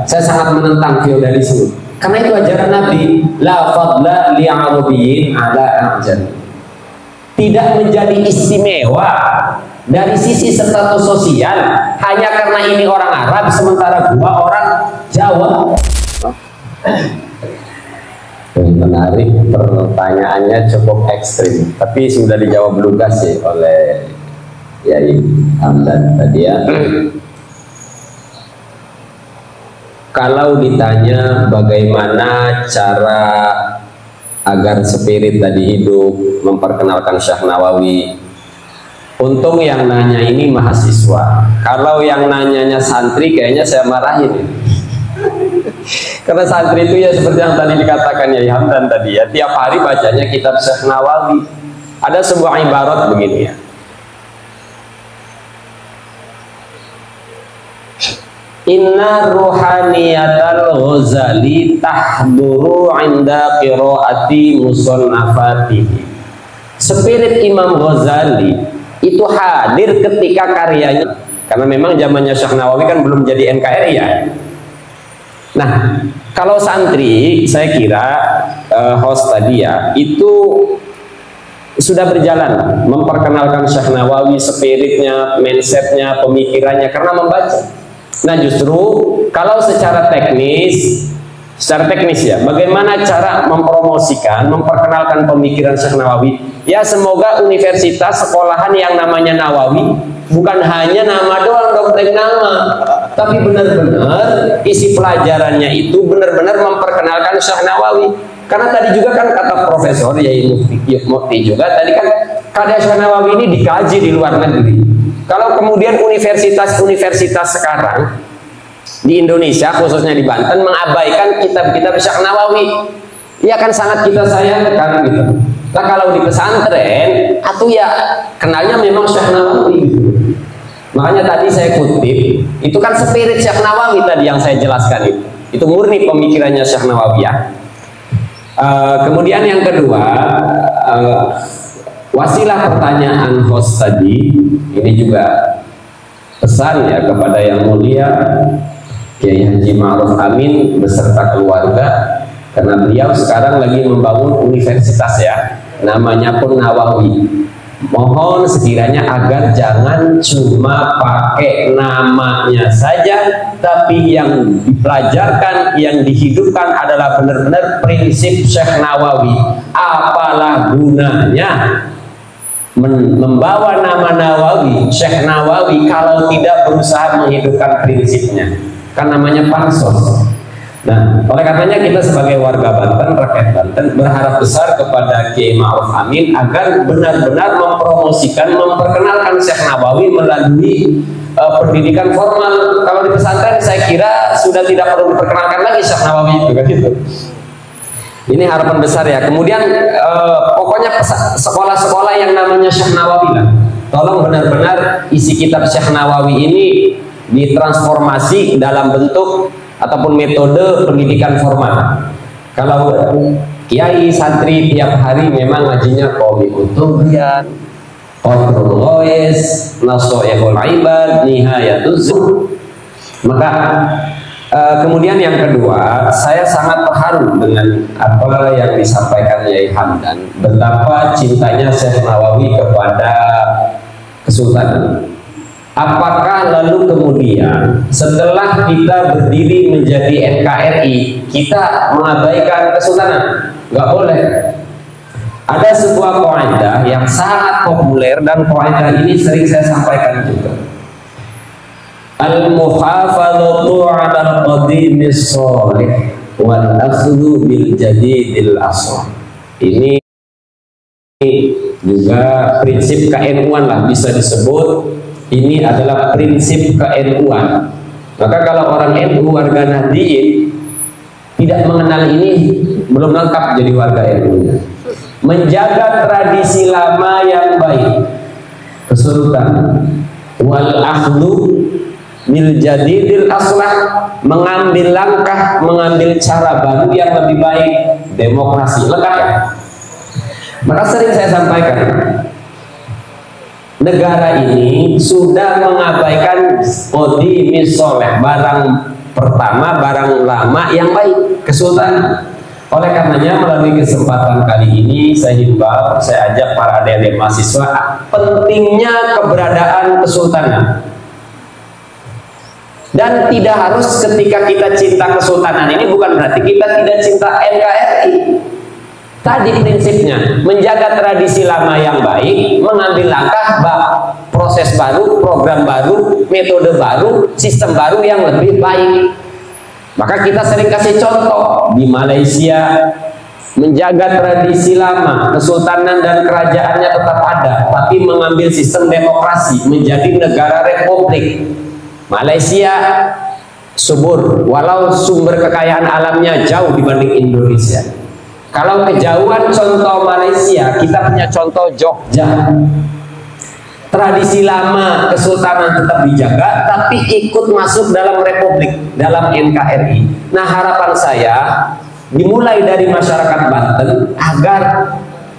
Saya sangat menentang feodalisme. Karena itu ajaran Nabi, la fadla li arabiyyin ala a'jam. Tidak menjadi istimewa dari sisi status sosial hanya karena ini orang Arab sementara gua orang Jawa. Menarik, pertanyaannya cukup ekstrim, tapi sudah dijawab lugas sih oleh Yai Hamdan tadi ya. Kalau ditanya bagaimana cara agar spirit tadi hidup, memperkenalkan Syekh Nawawi, untung yang nanya ini mahasiswa. Kalau yang nanyanya santri kayaknya saya marahin. Karena santri itu ya seperti yang tadi dikatakan Yai Hamdan tadi ya, tiap hari bacanya kitab Syekh Nawawi. Ada sebuah ibarat begini ya, inna ruhaniyatal Ghazali tahduru inda qiraati musannafatihi. Spirit Imam Ghazali itu hadir ketika karyanya, karena memang zamannya Syekh Nawawi kan belum jadi NKRI ya. Nah, kalau santri, saya kira host tadi ya, itu sudah berjalan memperkenalkan Syekh Nawawi, spiritnya, mindsetnya, pemikirannya, karena membaca. Nah, justru kalau secara teknis ya, bagaimana cara mempromosikan, memperkenalkan pemikiran Syekh Nawawi? Ya, semoga universitas sekolahan yang namanya Nawawi bukan hanya nama doang, dompet nama, tapi benar-benar isi pelajarannya itu benar-benar memperkenalkan Syekh Nawawi. Karena tadi juga kan kata Profesor Yai Mufti juga tadi kan karya Syekh Nawawi ini dikaji di luar negeri. Kalau kemudian universitas-universitas sekarang di Indonesia, khususnya di Banten, mengabaikan kitab-kitab Syekh Nawawi, ya kan sangat kita sayangkan gitu. Nah, kalau di pesantren, atau ya kenalnya memang Syekh Nawawi gitu. Makanya tadi saya kutip, itu kan spirit Syekh Nawawi tadi yang saya jelaskan itu murni pemikirannya Syekh Nawawi ya. Kemudian yang kedua, wasilah pertanyaan host tadi, ini juga pesan ya kepada yang mulia Kiai Haji Ma'ruf Amin beserta keluarga, karena beliau sekarang lagi membangun universitas ya, namanya pun Nawawi. Mohon sekiranya agar jangan cuma pakai namanya saja, tapi yang dipelajarkan, yang dihidupkan adalah benar-benar prinsip Syekh Nawawi. Apalah gunanya membawa nama Nawawi, Syekh Nawawi, kalau tidak berusaha menghidupkan prinsipnya? Kan namanya pansos. Nah, oleh karenanya kita sebagai warga Banten, rakyat Banten, berharap besar kepada Kiai Ma'ruf Amin agar benar-benar mempromosikan, memperkenalkan Syekh Nawawi melalui pendidikan formal. Kalau di pesantren saya kira sudah tidak perlu diperkenalkan lagi Syekh Nawawi itu kan gitu. Ini harapan besar ya. Kemudian pokoknya sekolah-sekolah yang namanya Syekh Nawawi lah, tolong benar-benar isi kitab Syekh Nawawi ini ditransformasi dalam bentuk ataupun metode pendidikan formal. Kalau kiai santri tiap hari memang ngajinya qomi utubian, qatrul ghais, nasoihul ibad, nihayatuz zuhd. Maka kemudian yang kedua, saya sangat terharu dengan apa yang disampaikan Yai Hamdan, betapa cintanya Syekh Nawawi kepada Kesultanan. Apakah lalu kemudian setelah kita berdiri menjadi NKRI kita mengabaikan Kesultanan? Nggak boleh. Ada sebuah kaidah yang sangat populer dan kaidah ini sering saya sampaikan juga. Al-muhafadzatu 'alal qadimis shalih wal akhdhu bil jadidil asr. Ini juga prinsip KNU-an lah bisa disebut. Ini adalah prinsip ke-NU-an. Maka kalau orang NU, warga Nahdliyin, tidak mengenal ini, belum lengkap jadi warga NU. Menjaga tradisi lama yang baik, kesultanan, wal akhdhu bil jadidil aslah, mengambil langkah, mengambil cara baru yang lebih baik, demokrasi. Lengkap ya? Maka sering saya sampaikan, negara ini sudah mengabaikan qadimis sholeh, barang Pertama, barang lama yang baik, kesultanan. Oleh karenanya melalui kesempatan kali ini saya himbau, saya ajak para adik-adik mahasiswa pentingnya keberadaan kesultanan. Dan tidak harus ketika kita cinta kesultanan ini bukan berarti kita tidak cinta NKRI. Tadi prinsipnya menjaga tradisi lama yang baik, mengambil langkah proses baru, program baru, metode baru, sistem baru yang lebih baik. Maka kita sering kasih contoh di Malaysia, menjaga tradisi lama, kesultanan dan kerajaannya tetap ada, tapi mengambil sistem demokrasi menjadi negara republik. Malaysia subur, walau sumber kekayaan alamnya jauh dibanding Indonesia. Kalau kejauhan contoh Malaysia, kita punya contoh Jogja. Tradisi lama kesultanan tetap dijaga, tapi ikut masuk dalam republik, dalam NKRI. Nah, harapan saya dimulai dari masyarakat Banten agar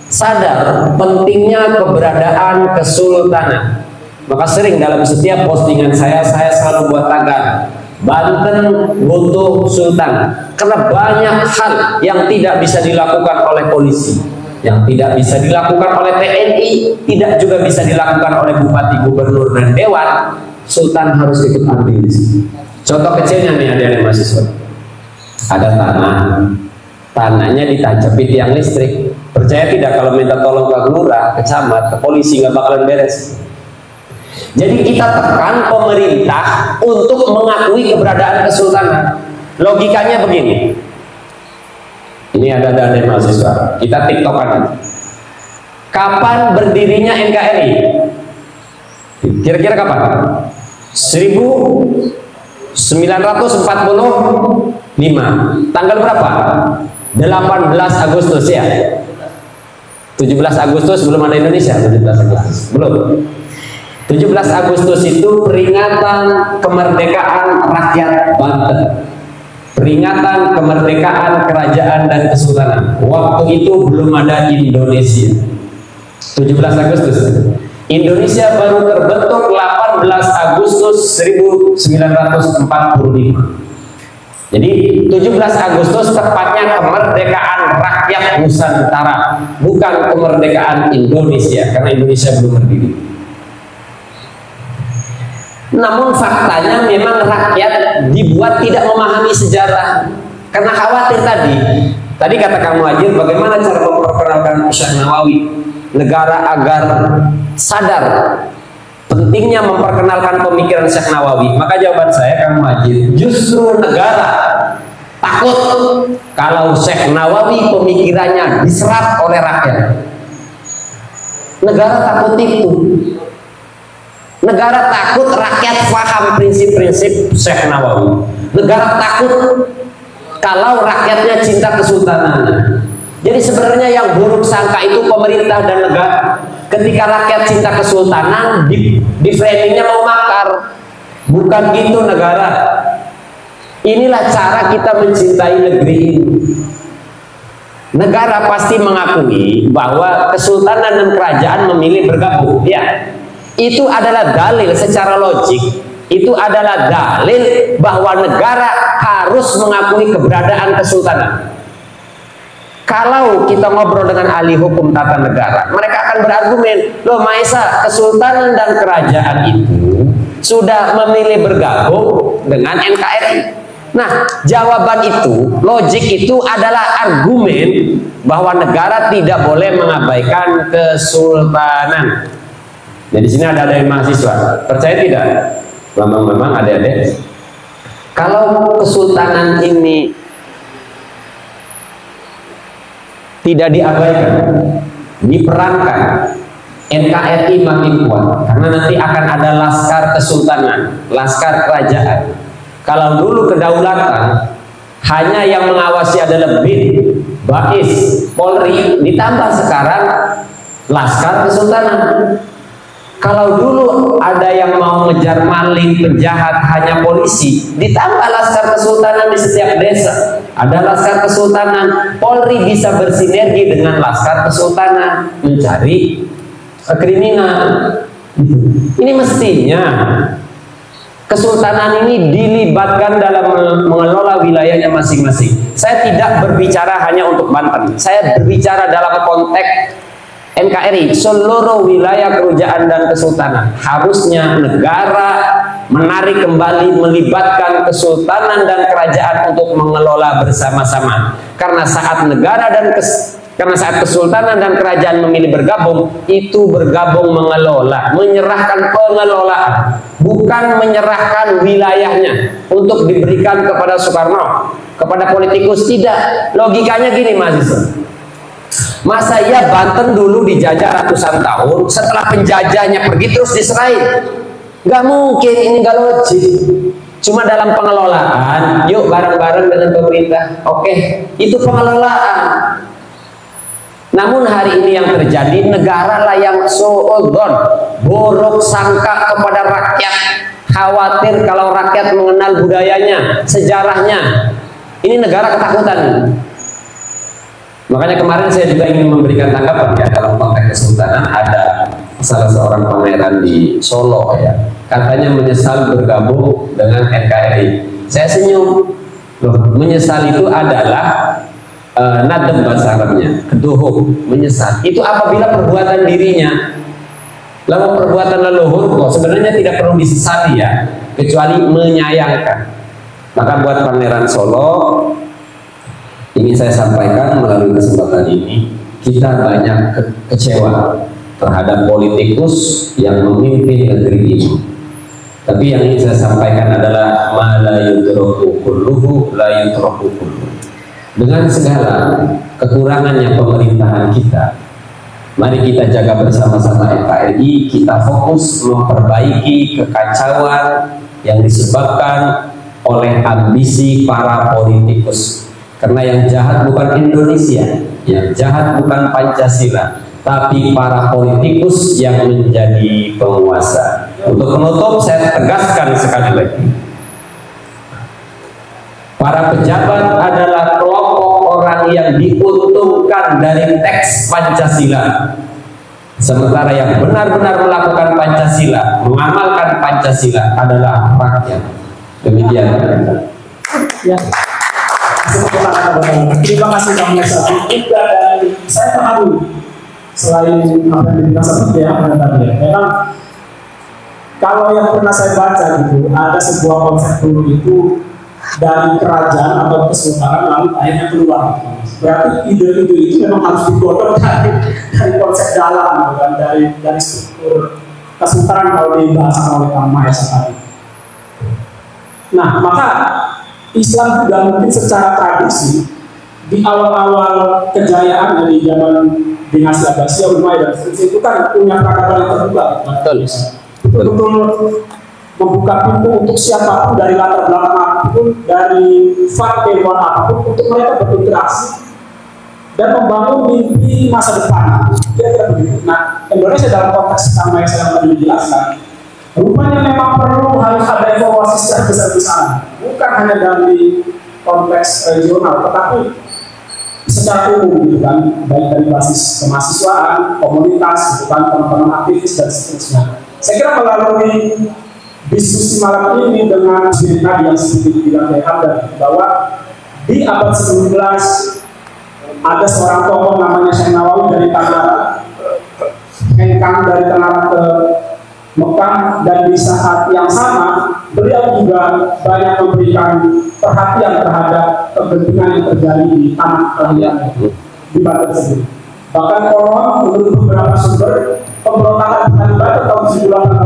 sadar pentingnya keberadaan kesultanan. Maka sering dalam setiap postingan saya selalu buat tagar Banten butuh sultan, karena banyak hal yang tidak bisa dilakukan oleh polisi, yang tidak bisa dilakukan oleh TNI, tidak juga bisa dilakukan oleh bupati, gubernur, dan dewan. Sultan harus ikut ambil di sini. Contoh kecilnya nih, ada mahasiswa, ada tanahnya ditancapin tiang listrik. Percaya tidak kalau minta tolong ke lurah, ke camat, ke polisi nggak bakalan beres. Jadi kita tekan pemerintah untuk mengakui keberadaan kesultanan. Logikanya begini. Ini ada mahasiswa, kita tiktokan. Kapan berdirinya NKRI? Kira-kira kapan? 1945. Tanggal berapa? 18 Agustus ya. 17 Agustus belum ada Indonesia. 17 Agustus belum. 17 Agustus itu peringatan kemerdekaan rakyat Banten. Peringatan kemerdekaan kerajaan dan kesultanan. Waktu itu belum ada Indonesia. 17 Agustus. Indonesia baru terbentuk 18 Agustus 1945. Jadi 17 Agustus tepatnya kemerdekaan rakyat Nusantara, bukan kemerdekaan Indonesia, karena Indonesia belum berdiri. Namun faktanya memang rakyat dibuat tidak memahami sejarah karena khawatir tadi kata Kang Muhajir, bagaimana cara memperkenalkan Syekh Nawawi negara agar sadar pentingnya memperkenalkan pemikiran Syekh Nawawi. Maka jawaban saya, Kang Muhajir, justru negara takut kalau Syekh Nawawi pemikirannya diserap oleh rakyat. Negara takut itu. Negara takut rakyat paham prinsip-prinsip Syekh Nawawi. Negara takut kalau rakyatnya cinta kesultanannya. Jadi sebenarnya yang buruk sangka itu pemerintah dan negara. Ketika rakyat cinta kesultanan, di framingnya mau makar. Bukan gitu negara. Inilah cara kita mencintai negeri ini. Negara pasti mengakui bahwa kesultanan dan kerajaan memilih bergabung. Ya. Itu adalah dalil secara logik, itu adalah dalil bahwa negara harus mengakui keberadaan kesultanan. Kalau kita ngobrol dengan ahli hukum tata negara, mereka akan berargumen, loh Maesa, kesultanan dan kerajaan itu sudah memilih bergabung dengan NKRI. Nah, jawaban itu, logik itu adalah argumen bahwa negara tidak boleh mengabaikan kesultanan. Jadi di sini ada yang mahasiswa, percaya tidak? Memang ada. Kalau kesultanan ini tidak diabaikan, diperankan, NKRI makin kuat, karena nanti akan ada laskar kesultanan, laskar kerajaan. Kalau dulu kedaulatan hanya yang mengawasi adalah BIN, BAIS, Polri, ditambah sekarang laskar kesultanan. Kalau dulu ada yang mau ngejar maling, penjahat, hanya polisi, ditambah laskar kesultanan di setiap desa. Ada laskar kesultanan, Polri bisa bersinergi dengan laskar kesultanan mencari kriminal. Ini mestinya kesultanan ini dilibatkan dalam mengelola wilayahnya masing-masing. Saya tidak berbicara hanya untuk Banten, saya berbicara dalam konteks NKRI, seluruh wilayah kerajaan dan kesultanan. Harusnya negara menarik kembali, melibatkan kesultanan dan kerajaan untuk mengelola bersama-sama. Karena saat negara dan saat kesultanan dan kerajaan memilih bergabung, itu bergabung mengelola, menyerahkan pengelolaan, bukan menyerahkan wilayahnya untuk diberikan kepada Soekarno, kepada politikus. Tidak. Logikanya gini, mahasiswa. Masa ya Banten dulu dijajah ratusan tahun, setelah penjajahnya pergi terus diserahin? Nggak mungkin, ini nggak logis. Cuma dalam pengelolaan, yuk bareng-bareng dengan pemerintah. Oke, itu pengelolaan. Namun hari ini yang terjadi, negara lah yang suudzon, buruk sangka kepada rakyat, khawatir kalau rakyat mengenal budayanya, sejarahnya. Ini negara ketakutan. Makanya kemarin saya juga ingin memberikan tanggapan ya, dalam konteks kesultanan. Ada salah seorang pangeran di Solo ya, katanya menyesal bergabung dengan NKRI. Saya senyum. Loh, menyesal itu adalah nadem bahasa Arabnya, keduhuk, menyesal. Itu apabila perbuatan dirinya, lalu perbuatan leluhur kok sebenarnya tidak perlu disesali ya, kecuali menyayangkan. Maka buat pangeran Solo, ini saya sampaikan melalui kesempatan ini, kita banyak kecewa terhadap politikus yang memimpin negeri ini. Tapi yang ingin saya sampaikan adalah ma la yudraku kulluhu la yudraku kulluhu. Dengan segala kekurangannya pemerintahan kita, mari kita jaga bersama-sama NKRI. Kita fokus memperbaiki kekacauan yang disebabkan oleh ambisi para politikus. Karena yang jahat bukan Indonesia, yang jahat bukan Pancasila, tapi para politikus yang menjadi penguasa. Untuk menutup, saya tegaskan sekali lagi, para pejabat adalah kelompok orang yang diuntungkan dari teks Pancasila. Sementara yang benar-benar melakukan Pancasila, mengamalkan Pancasila adalah rakyat. Demikian. Ya. Terima kasih Kang Yasa. Juga dari saya pahami, selain apa yang dibahas seperti yang ada tadi, memang kalau yang pernah saya baca gitu, ada sebuah konsep dulu itu dari kerajaan atau kesultanan lalu akhirnya keluar. Berarti ide-ide itu memang harus digodok dari konsep dalam, bukan dari struktur kesultanan kalau dibahas oleh Kang Yasa tadi. Nah, maka Islam juga mungkin secara tradisi di awal-awal kejayaan dari zaman dinasti Abbasiyah, Umayyah dan seterusnya itu kan punya peradaban yang terbuka. Betul-betul membuka pintu untuk siapapun dari latar belakang apapun, dari faktor apapun, untuk mereka berinteraksi dan membangun mimpi masa depan. Kira-kira begitu. Nah, Indonesia dalam konteks sama yang saya tadi dijelaskan, rupanya memang perlu harus ada evaluasi secara besar-besaran, bukan hanya dari konteks regional, tetapi secara umum gitu kan, baik dari basis kemahasiswaan, komunitas, gitu kan, teman-teman aktivis dan seterusnya. Saya kira melalui diskusi malam ini dengan diri tadi yang sedikit bilang ada bahwa di abad 19 ada seorang tokoh namanya Syekh Nawawi dari Tanara, hengkang dari Tanara ke Mekah, dan di saat yang sama beliau juga banyak memberikan perhatian terhadap kepentingan yang terjadi di tanah kelahiran di Banten sendiri. Bahkan konon menurut beberapa sumber, pemberontakan di Banten tahun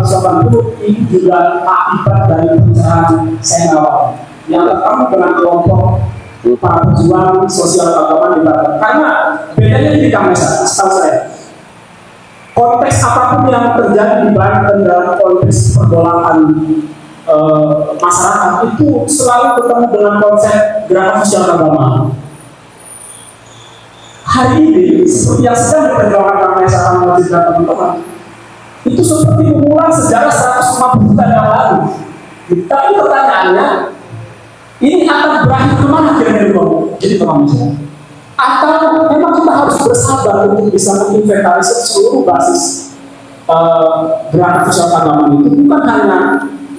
1880 ini juga akibat dari pencerahan Syekh Nawawi yang terkait dengan kelompok para pejuang sosial keagamaan di Banten. Karena bedanya di Kamesa, setahu saya, konteks apapun yang terjadi di Banten dalam konteks pergolakan masyarakat itu selalu ketemu dengan konsep gerakan sosial keagamaan. Hari ini seperti yang sedang diperjuangkan oleh Kang Yasa dan teman-teman, itu seperti mengulang sejarah 150 tahun yang lalu. Tapi pertanyaannya, ini akan berakhir kemana kira-kira? Jadi teman-teman, atau memang kita harus bersabar untuk bisa menginventarisir seluruh basis gerakan sosial keagamaan itu, bukan hanya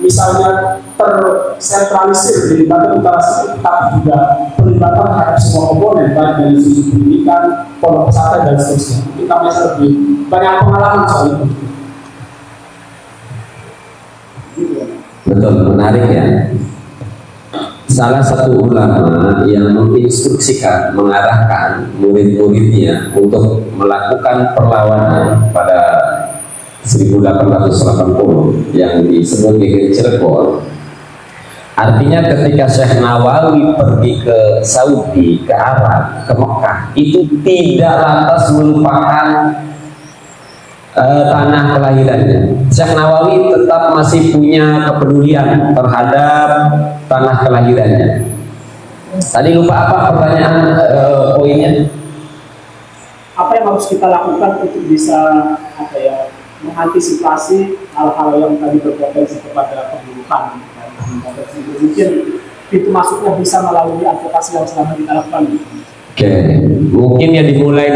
misalnya tersentralisir di Banten Utara Sini, tapi juga pelibatan terhadap semua komponen, baik dari sisi pendidikan, pondok pesantren dan seterusnya. Kita bisa lebih banyak pengalaman soal itu. Betul, menarik ya. Salah satu ulama yang menginstruksikan, mengarahkan murid-muridnya untuk melakukan perlawanan pada 1880 yang disebut di Cirebon. Artinya ketika Syekh Nawawi pergi ke Saudi, ke Arab, ke Mekah, itu tidak lantas melupakan tanah kelahirannya. Syekh Nawawi tetap masih punya kepedulian terhadap tanah kelahirannya. Tadi lupa apa pertanyaan poinnya? Apa yang harus kita lakukan untuk bisa mengantisipasi hal-hal yang tadi berpotensi kepada pembunuhan dan mungkin pintu masuknya bisa melalui advokasi yang selama kita lakukan. Oke, mungkin ya dimulai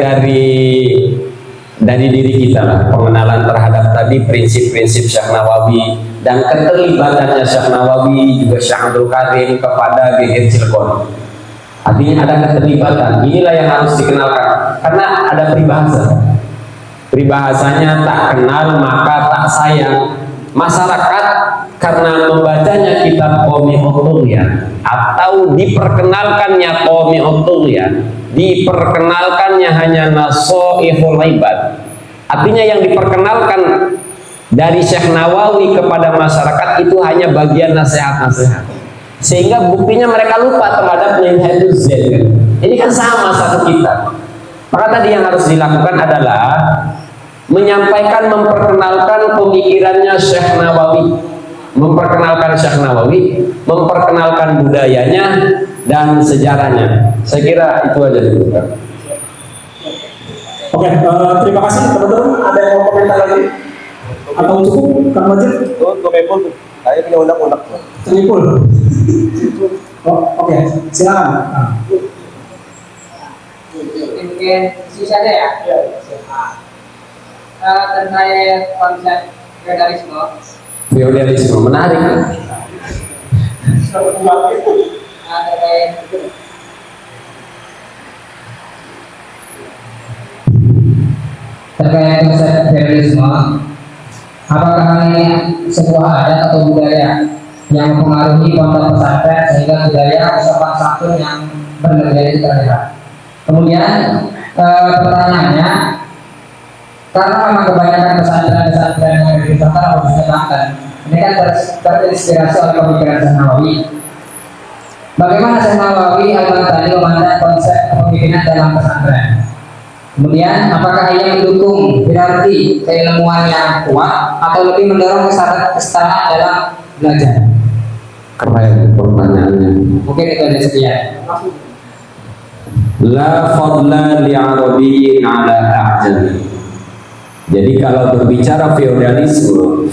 dari diri kita lah, pengenalan terhadap tadi prinsip-prinsip Syekh Nawawi dan keterlibatannya Syekh Nawawi juga Syekh Abdul Karim kepada GGR Cilegon. Artinya ada keterlibatan, inilah yang harus dikenalkan karena ada peribahasanya tak kenal maka tak sayang. Masyarakat karena membacanya kitab Qomi Uturian atau diperkenalkannya Qomi Uturian, diperkenalkannya hanya Nasoihul Ibad, artinya yang diperkenalkan dari Syekh Nawawi kepada masyarakat itu hanya bagian nasihat-nasihat, sehingga buktinya mereka lupa terhadap Minhajuz Zain. Ini kan sama satu kitab. Maka tadi yang harus dilakukan adalah menyampaikan, memperkenalkan pemikirannya Syekh Nawawi, memperkenalkan budayanya dan sejarahnya. Saya kira itu aja dulu, Pak. Oke, terima kasih teman-teman. Ada yang mau komentar lagi? Atau cukup, Kang Majid? Untuk Epul, saya punya undang-undang. Epul. Oke, silakan. Mungkin sisanya ya. Terkait konsep Feodalisme menarik. Terkait konsep feodalisme, apakah ini sebuah adat atau budaya yang mempengaruhi pondok pesantren sehingga budaya ucapan santun yang bernegara itu terlihat? Kemudian pertanyaannya, karena memang kebanyakan pesantren-pesantren yang ada di Nusantara khususnya Banten ini kan terinspirasi oleh pemikiran Syekh Nawawi. Bagaimana Syekh Nawawi Al-Bantani memandang konsep kepemimpinan dalam pesantren? Kemudian apakah ia mendukung berarti keilmuan yang kuat atau lebih mendorong kesetaraan dalam belajar? Keren pertanyaannya. Mungkin itu ada sekian. La fadla li'arabiyyin ala a'jami. Jadi kalau berbicara feodalisme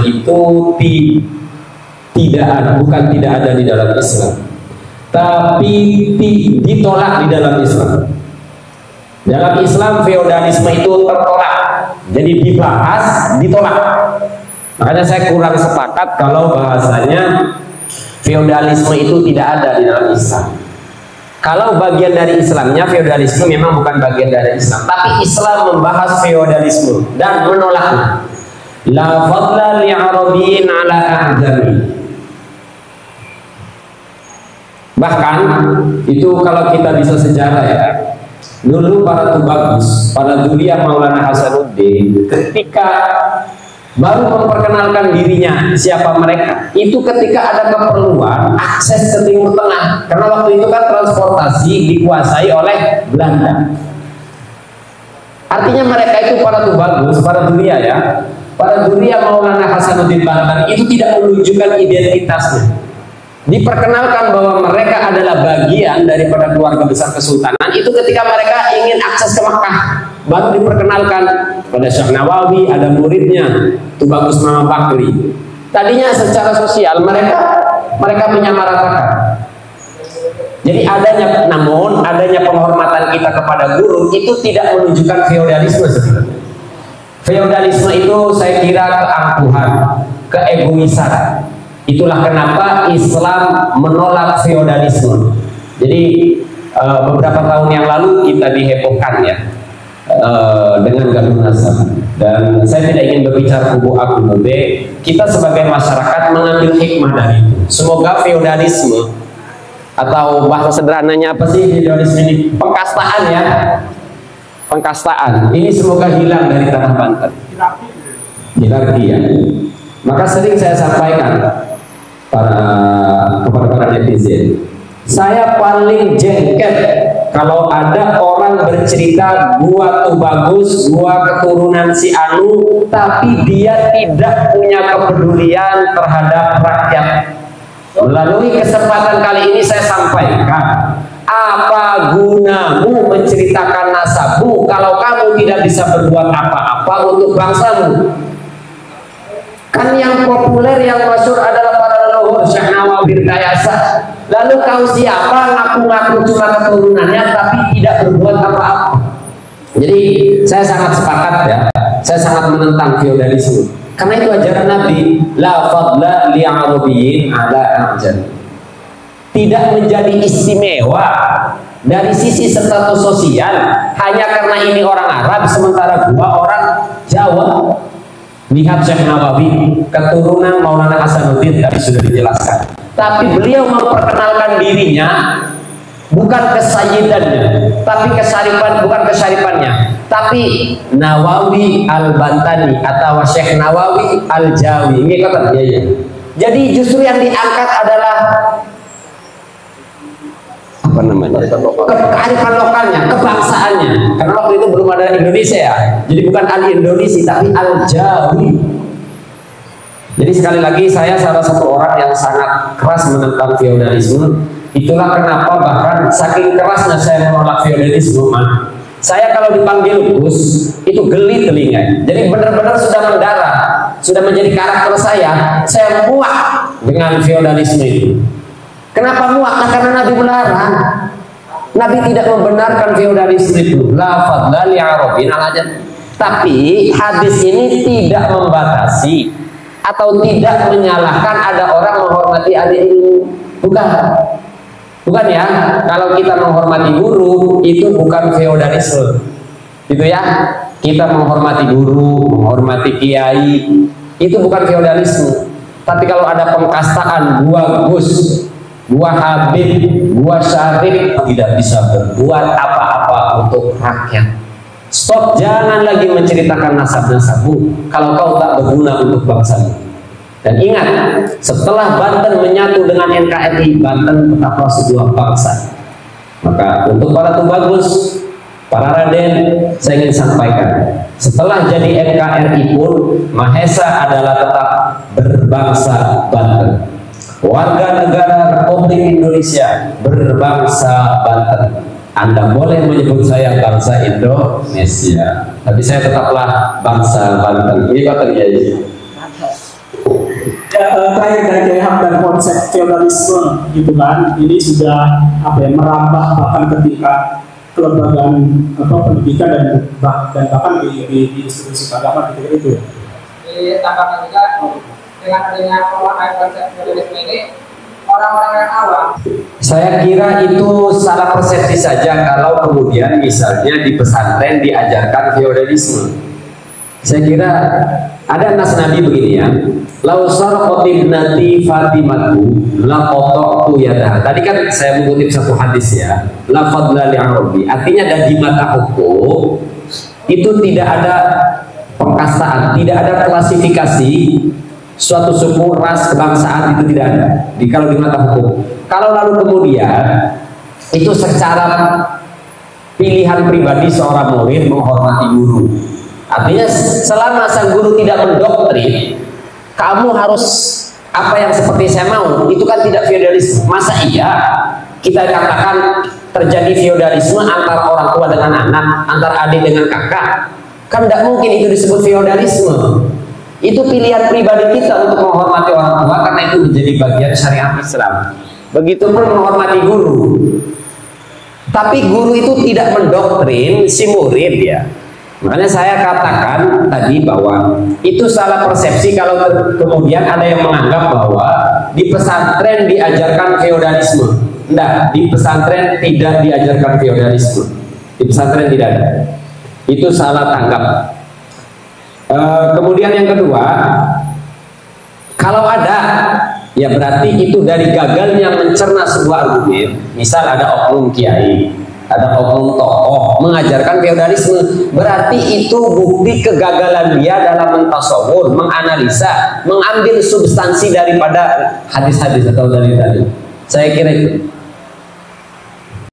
itu bukan tidak ada di dalam Islam, tapi ditolak di dalam Islam. Dalam Islam feodalisme itu tertolak, jadi dibahas, ditolak. Makanya saya kurang sepakat kalau bahasanya feodalisme itu tidak ada di dalam Islam. Kalau bagian dari Islamnya, feodalisme memang bukan bagian dari Islam, tapi Islam membahas feodalisme dan menolaknya. La fadla li'arabiyyin ala a'jami. Bahkan itu kalau kita bisa sejarah ya, dulu para tubagus, para dzurriyyah Maulana Hasanuddin, ketika baru memperkenalkan dirinya siapa mereka, itu ketika ada keperluan akses ke Timur Tengah, karena waktu itu kan transportasi dikuasai oleh Belanda. Artinya mereka itu para tubagus, para dzurriyyah ya, para dzurriyyah Maulana Hasanuddin Banten itu tidak menunjukkan identitasnya. Diperkenalkan bahwa mereka adalah bagian daripada keluarga besar kesultanan itu ketika mereka ingin akses ke Makkah, baru diperkenalkan pada Syekh Nawawi, ada muridnya Tubagus Muhammad Bakri. Tadinya secara sosial mereka menyamaratakan. Jadi adanya penghormatan kita kepada guru itu tidak menunjukkan feodalisme sebenarnya. Feodalisme itu saya kira keangkuhan, keegoisan. Itulah kenapa Islam menolak feodalisme. Jadi beberapa tahun yang lalu kita dihebohkan ya dengan gaduh nasab, dan saya tidak ingin berbicara kubu A kubu B. Kita sebagai masyarakat mengambil hikmah dari itu. Semoga feodalisme, atau bahasa sederhananya apa sih feodalisme ini? Pengkastaan ya, pengkastaan ini semoga hilang dari tanah Banten. Hierarki ya. Maka sering saya sampaikan kepada para netizen, saya paling jengkel kalau ada orang bercerita gua tuh bagus, gua keturunan si Anu, tapi dia tidak punya kepedulian terhadap rakyat. Melalui kesempatan kali ini saya sampaikan, apa gunamu menceritakan nasabmu kalau kamu tidak bisa berbuat apa-apa untuk bangsamu? Kan yang populer, yang masyhur adalah para leluhur, Syekh Nawawi Rekayasa. Lalu kau siapa ngaku-ngaku cuma keturunannya tapi tidak berbuat apa-apa? Jadi saya sangat sepakat ya, saya sangat menentang feodalisme. Karena itu ajaran Nabi, la fadla li arabiyyin ala a'jam. Tidak menjadi istimewa dari sisi status sosial hanya karena ini orang Arab sementara gua orang Jawa. Lihat Syekh Nawawi, keturunan Maulana Hasanuddin tadi sudah dijelaskan. Tapi beliau memperkenalkan dirinya bukan kesayyidannya, tapi kesaripan, bukan kesaripannya, tapi Nawawi Al-Bantani atau Syekh Nawawi Al-Jawi. Ini kata dia ya. Jadi justru yang diangkat adalah apa namanya? Kearifan lokalnya, kebangsaannya. Karena waktu itu belum ada Indonesia ya. Jadi bukan Al-Indonesia tapi Al-Jawi. Jadi sekali lagi saya salah satu orang yang sangat keras menentang feodalisme. Itulah kenapa bahkan saking kerasnya saya menolak feodalisme, saya kalau dipanggil Gus itu geli telinga. Jadi benar-benar sudah mendarah, sudah menjadi karakter saya muak dengan feodalisme itu. Kenapa muak? Nah, karena Nabi melarang. Nabi tidak membenarkan feodalisme itu. La fadla li arabin al ajam. Tapi hadis ini tidak membatasi atau tidak menyalahkan ada orang menghormati ahli ilmu. Bukan. Bukan ya. Kalau kita menghormati guru itu bukan feodalisme. Gitu ya. Kita menghormati guru, menghormati kiai itu bukan feodalisme. Tapi kalau ada pengkastaan gua Gus, gua Habib, gua Syarif, tidak bisa berbuat apa-apa untuk rakyat. Stop, jangan lagi menceritakan nasab-nasabmu kalau kau tak berguna untuk bangsamu. Dan ingat, setelah Banten menyatu dengan NKRI, Banten tetaplah sebuah bangsa. Maka untuk para tubagus, para raden, saya ingin sampaikan, setelah jadi NKRI pun, Mahesa adalah tetap berbangsa Banten. Warga negara Republik Indonesia berbangsa Banten. Anda boleh menyebut saya bangsa Indonesia, tapi saya tetaplah bangsa Banten. Ini kata Kiai. Terakhir dari Kiai Hamdan, konsep feodalisme gitu kan, ini sudah merambah bahkan ketika kelembagaan pendidikan dan bahkan di institusi agama ketika itu. Ditambahkan juga dengan adanya pemakaian konsep feodalisme ini, orang-orang yang awam. Saya kira itu salah persepsi saja kalau kemudian misalnya di pesantren diajarkan feodalisme. Saya kira ada nas Nabi begini ya, lau sarqatin nati Fatimatu la qata'tu yadaha. Tadi kan saya mengutip satu hadis ya, la fadla li arabi, artinya dari mata hukum itu tidak ada pengkastaan, tidak ada klasifikasi suatu suku, ras, kebangsaan, itu tidak ada kalau di mata hukum. Kalau lalu kemudian itu secara pilihan pribadi seorang murid menghormati guru, artinya selama sang guru tidak mendoktrin kamu harus apa yang seperti saya mau, itu kan tidak feodalisme. Masa iya kita katakan terjadi feodalisme antara orang tua dengan anak, antara adik dengan kakak? Kan tidak mungkin itu disebut feodalisme. Itu pilihan pribadi kita untuk menghormati orang tua karena itu menjadi bagian syariat Islam. Begitupun menghormati guru. Tapi guru itu tidak mendoktrin si murid ya. Makanya saya katakan tadi bahwa itu salah persepsi kalau kemudian ada yang menganggap bahwa di pesantren diajarkan feodalisme. Enggak, di pesantren tidak diajarkan feodalisme. Di pesantren tidak ada. Itu salah tangkap. Kemudian yang kedua, kalau ada, ya berarti itu dari gagalnya mencerna sebuah argumen. Misal ada oknum kiai, ada oknum tokoh mengajarkan feodalisme, berarti itu bukti kegagalan dia dalam mentasawur, menganalisa, mengambil substansi daripada hadis-hadis atau dalil-dalil. Saya kira itu.